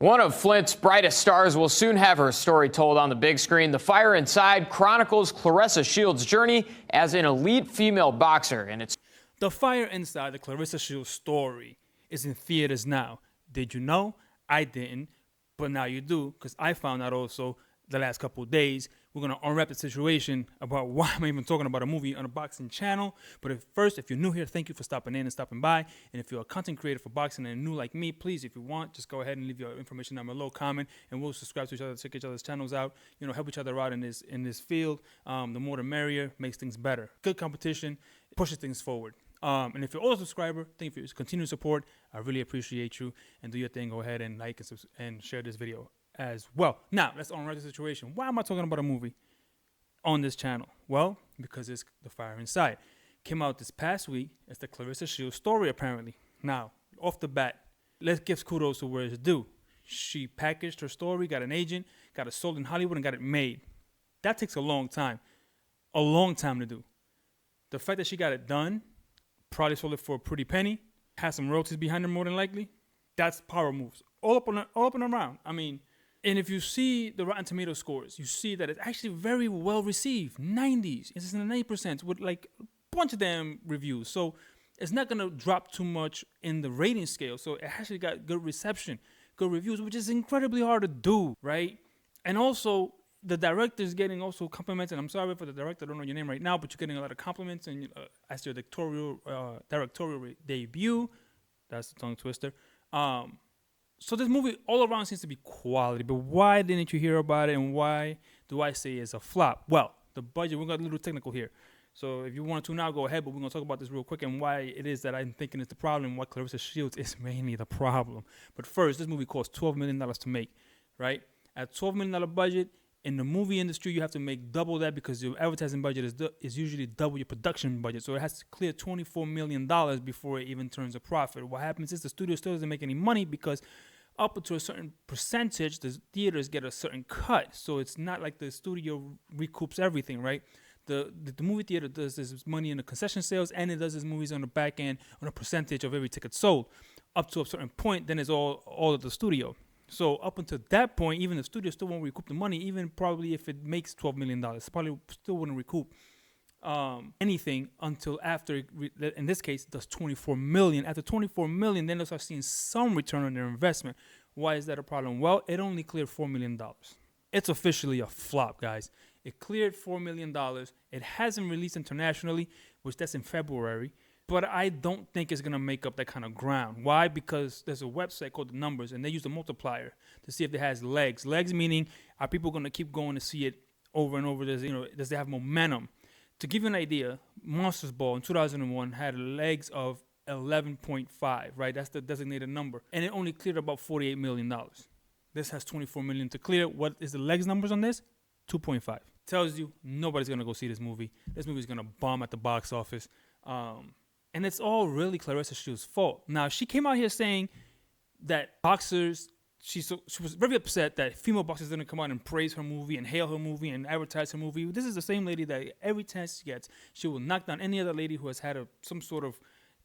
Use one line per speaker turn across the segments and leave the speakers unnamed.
One of Flint's brightest stars will soon have her story told on the big screen. The Fire Inside chronicles Claressa Shields' journey as an elite female boxer. And it's
The Fire Inside, the Claressa Shields story, is in theaters now. Did you know? I didn't, but now you do, because I found out also the last couple of days. We're going to unwrap the situation about why I'm even talking about a movie on a boxing channel. But first, if you're new here, thank you for stopping in and stopping by. And if you're a content creator for boxing and new like me, please, if you want, just go ahead and leave your information down below, comment, and we'll subscribe to each other, check each other's channels out, help each other out in this field. The more the merrier, makes things better. Good competition, pushes things forward. And if you're also a subscriber, thank you for your continued support. I really appreciate you. And do your thing. Go ahead and like and share this video as well. Now, let's unwrap the situation. Why am I talking about a movie on this channel? Well, because it's The Fire Inside. Came out this past week. It's the Claressa Shields story, apparently. Now, off the bat, let's give kudos to where it's due. She packaged her story, got an agent, got it sold in Hollywood, and got it made. That takes a long time. A long time to do. The fact that she got it done, probably sold it for a pretty penny, has some royalties behind her more than likely, that's power moves. All up and around. I mean, and if you see the Rotten Tomato scores, you see that it's actually very well received. 90s. It's in the 90% with like a bunch of damn reviews. So it's not going to drop too much in the rating scale. So it actually got good reception, good reviews, which is incredibly hard to do, right? And also, the director's getting also compliments. And I'm sorry for the director, I don't know your name right now, but you're getting a lot of compliments and as your directorial debut. That's the tongue twister. So this movie all around seems to be quality, but why didn't you hear about it, and why do I say it's a flop? Well, the budget, we're going to get a little technical here. So if you want to now, go ahead, but we're going to talk about this real quick and why it is that I'm thinking it's the problem, and why Claressa Shields is mainly the problem. But first, this movie cost $12 million to make, right? At $12 million budget, in the movie industry, you have to make double that because your advertising budget is usually double your production budget. So it has to clear $24 million before it even turns a profit. What happens is the studio still doesn't make any money because up to a certain percentage, the theaters get a certain cut. So it's not like the studio recoups everything, right? The movie theater does this money in the concession sales, and it does its movies on the back end on a percentage of every ticket sold. Up to a certain point, then it's all of the studio. So up until that point, even the studio still won't recoup the money, even probably if it makes $12 million. Probably still wouldn't recoup anything until after, in this case, does $24 million. After $24 million, then they'll start seeing some return on their investment. Why is that a problem? Well, it only cleared $4 million. It's officially a flop, guys. It cleared $4 million. It hasn't released internationally, which that's in February. But I don't think it's going to make up that kind of ground. Why? Because there's a website called The Numbers, and they use the multiplier to see if it has legs. Legs meaning, are people going to keep going to see it over and over? Does it have momentum? To give you an idea, Monsters Ball in 2001 had legs of 11.5, right? That's the designated number. And it only cleared about $48 million. This has $24 million to clear. What is the legs numbers on this? 2.5. Tells you nobody's going to go see this movie. This movie's going to bomb at the box office. And it's all really Claressa Shields' fault. Now, she came out here saying that boxers, she was very upset that female boxers didn't come out and praise her movie and hail her movie and advertise her movie. This is the same lady that every chance she gets, she will knock down any other lady who has had some sort of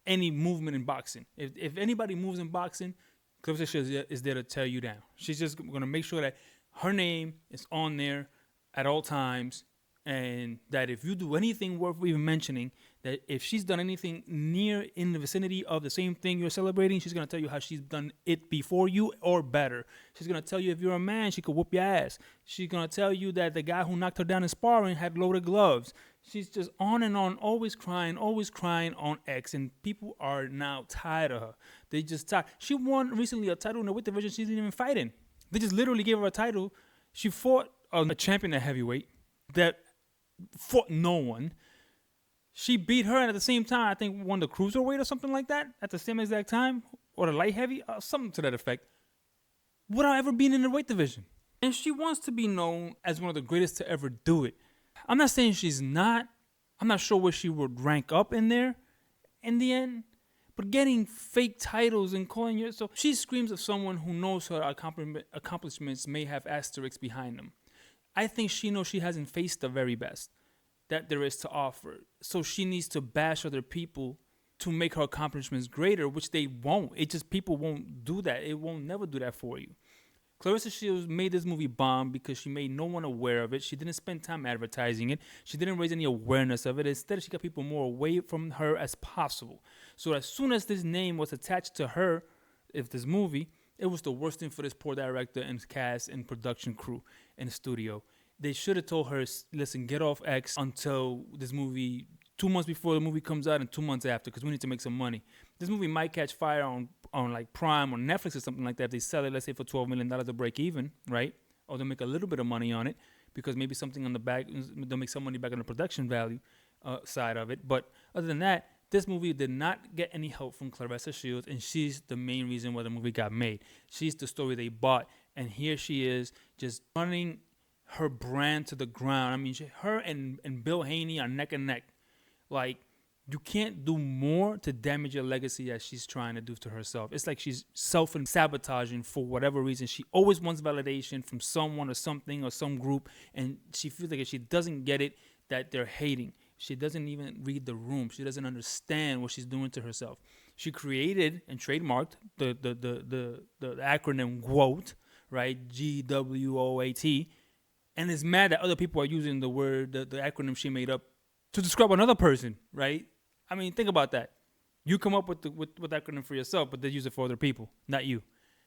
any movement in boxing. If anybody moves in boxing, Claressa Shields is there to tear you down. She's just going to make sure that her name is on there at all times, and that if you do anything worth even mentioning, that if she's done anything near in the vicinity of the same thing you're celebrating, she's going to tell you how she's done it before you or better. She's going to tell you if you're a man, she could whoop your ass. She's going to tell you that the guy who knocked her down in sparring had loaded gloves. She's just on and on, always crying on X, and people are now tired of her. They just tired. She won recently a title in the weight division she didn't even fight in. They just literally gave her a title. She fought a champion at heavyweight that fought no one. She beat her, and at the same time, I think won the cruiserweight or something like that at the same exact time, or the light heavy, something to that effect, without ever being in the weight division. And she wants to be known as one of the greatest to ever do it. I'm not saying she's not. I'm not sure where she would rank up in there in the end. But getting fake titles and calling her, so she screams of someone who knows her accomplishments may have asterisks behind them. I think she knows she hasn't faced the very best that there is to offer. So she needs to bash other people to make her accomplishments greater, which they won't. It just, people won't do that. It won't never do that for you. Claressa Shields made this movie bomb because she made no one aware of it. She didn't spend time advertising it. She didn't raise any awareness of it. Instead, she got people more away from her as possible. So as soon as this name was attached to her, if this movie, it was the worst thing for this poor director and cast and production crew in the studio. They should have told her, listen, get off X until this movie, 2 months before the movie comes out and 2 months after, because we need to make some money. This movie might catch fire on like Prime or Netflix or something like that. If they sell it, let's say for $12 million to break even, right? Or they'll make a little bit of money on it because maybe something on the back, they'll make some money back on the production value side of it. But other than that, this movie did not get any help from Claressa Shields, and she's the main reason why the movie got made. She's the story they bought, and here she is just running her brand to the ground. I mean, her and Bill Haney are neck and neck. Like, you can't do more to damage your legacy as she's trying to do to herself. It's like she's self-sabotaging for whatever reason. She always wants validation from someone or something or some group, and she feels like if she doesn't get it, that they're hating. She doesn't even read the room. She doesn't understand what she's doing to herself. She created and trademarked the acronym GWOAT, right? GWOAT, and is mad that other people are using the word, the acronym she made up to describe another person, right? I mean, think about that. You come up with the acronym for yourself, but they use it for other people, not you.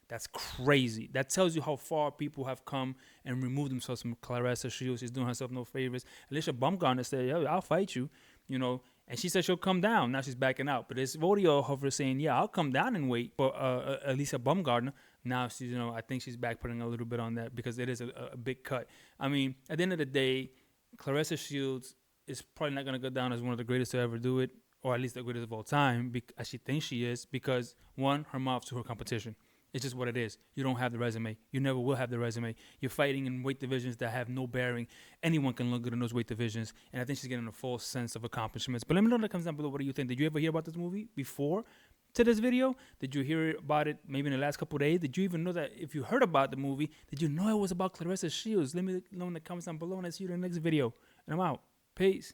That's crazy. That tells you how far people have come and removed themselves from Claressa Shields. She's doing herself no favors. Alicia Baumgartner said, yo, I'll fight you, you know. And she said she'll come down. Now she's backing out. But there's audio of her saying, yeah, I'll come down and wait for Alicia Baumgartner. Now she's, you know, I think she's back putting a little bit on that because it is a big cut. I mean, at the end of the day, Claressa Shields is probably not going to go down as one of the greatest to ever do it, or at least the greatest of all time, as she thinks she is, because, one, her mouth to her competition. It's just what it is. You don't have the resume. You never will have the resume. You're fighting in weight divisions that have no bearing. Anyone can look good in those weight divisions, and I think she's getting a false sense of accomplishments. But let me know in the comments down below, what do you think? Did you ever hear about this movie before to this video? Did you hear about it maybe in the last couple of days? Did you even know that if you heard about the movie, did you know it was about Claressa Shields? Let me know in the comments down below, and I'll see you in the next video. And I'm out. Peace.